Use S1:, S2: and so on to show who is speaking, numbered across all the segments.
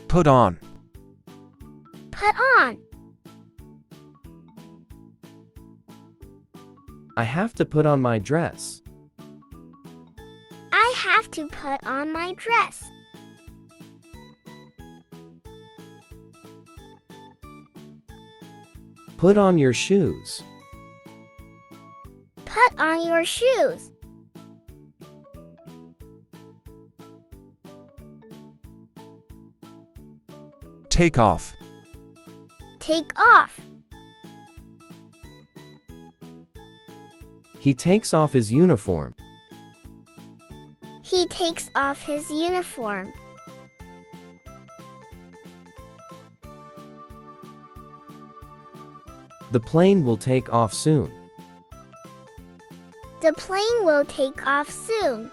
S1: Put on.
S2: Put on.
S3: I have to put on my dress.
S2: I have to put on my dress.
S3: Put on your shoes.
S2: Put on your shoes.
S1: Take off.
S2: Take off.
S3: He takes off his uniform.
S2: He takes off his uniform.
S3: The plane will take off soon.
S2: The plane will take off soon.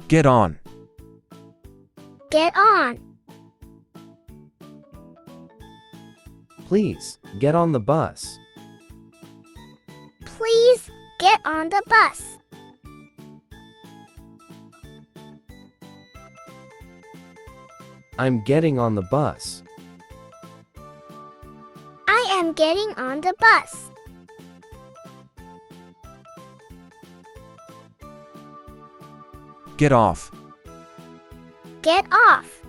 S1: Get on.
S2: Get on.
S3: Please, get on the bus.
S2: Please get on the bus.
S3: I'm getting on the bus.
S2: I am getting on the bus.
S1: Get off.
S2: Get off.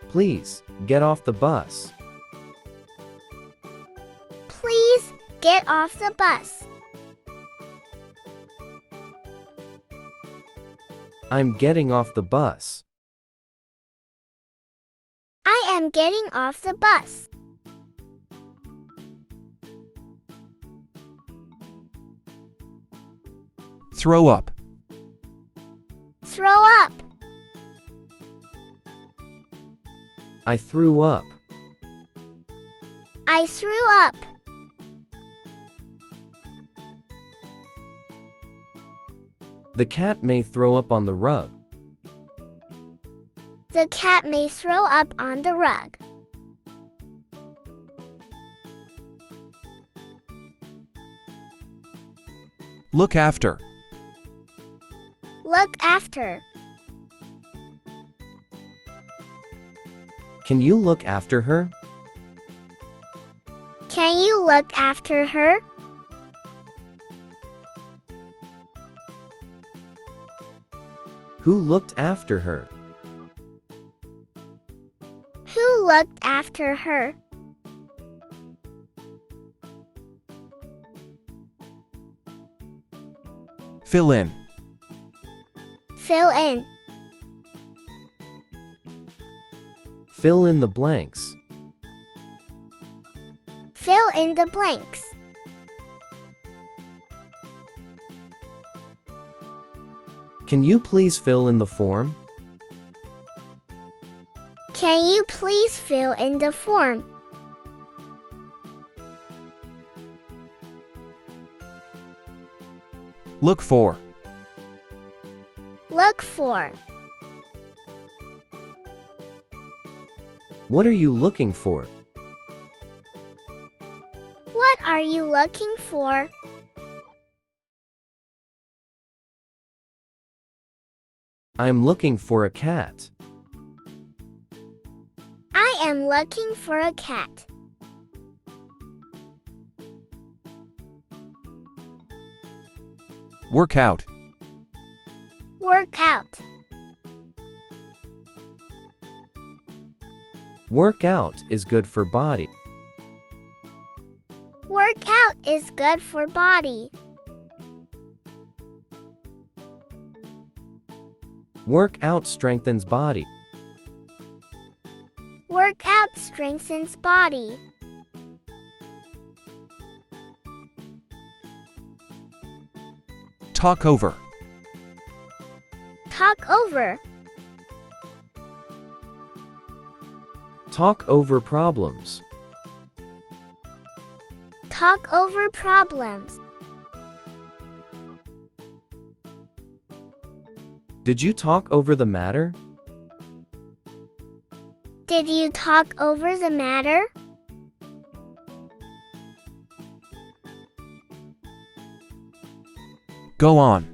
S3: Please, get off the bus.
S2: Please get off the bus.
S3: I'm getting off the bus.
S2: I am getting off the bus.
S1: Throw up.
S2: Throw up.
S3: I threw up.
S2: I threw up.
S3: The cat may throw up on the rug.
S2: The cat may throw up on the rug.
S1: Look after.
S2: Look after.
S3: Can you look after her?
S2: Can you look after her?
S3: Who looked after her?
S2: Who looked after her?
S1: Fill in.
S2: Fill in.
S3: Fill in the blanks.
S2: Fill in the blanks.
S3: Can you please fill in the form?
S2: Can you please fill in the form?
S1: Look for.
S2: Look for.
S3: What are you looking for?
S2: What are you looking for?
S3: I'm looking for a cat.
S2: I am looking for a cat.
S1: Work out.
S2: Work out.
S3: Work out is good for body.
S2: Work out is good for body.
S3: Work out strengthens body.
S2: Work out strengthens body.
S1: Talk over.
S2: Talk over.
S3: Talk over problems.
S2: Talk over problems.
S3: Did you talk over the matter?
S2: Did you talk over the matter?
S1: Go on.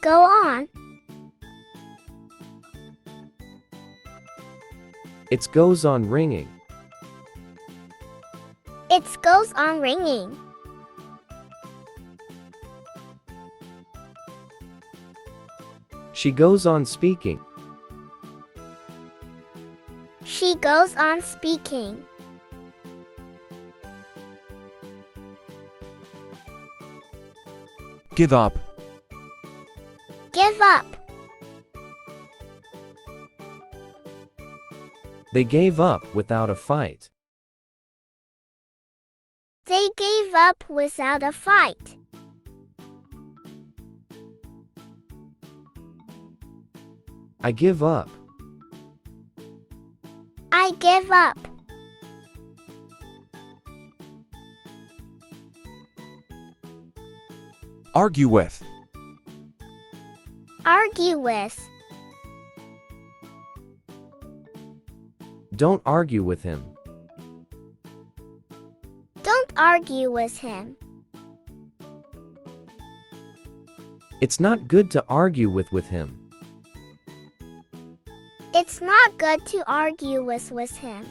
S2: Go on.
S3: It goes on ringing.
S2: It goes on ringing.
S3: She goes on speaking.
S2: She goes on speaking.
S1: Give up.
S2: Give up.
S3: They gave up without a fight.
S2: They gave up without a fight.
S3: I give up.
S2: I give up.
S1: Argue with.
S2: Argue with.
S3: Don't argue with him.
S2: Don't argue with him.
S3: It's not good to argue with him.
S2: It's not good to argue with him.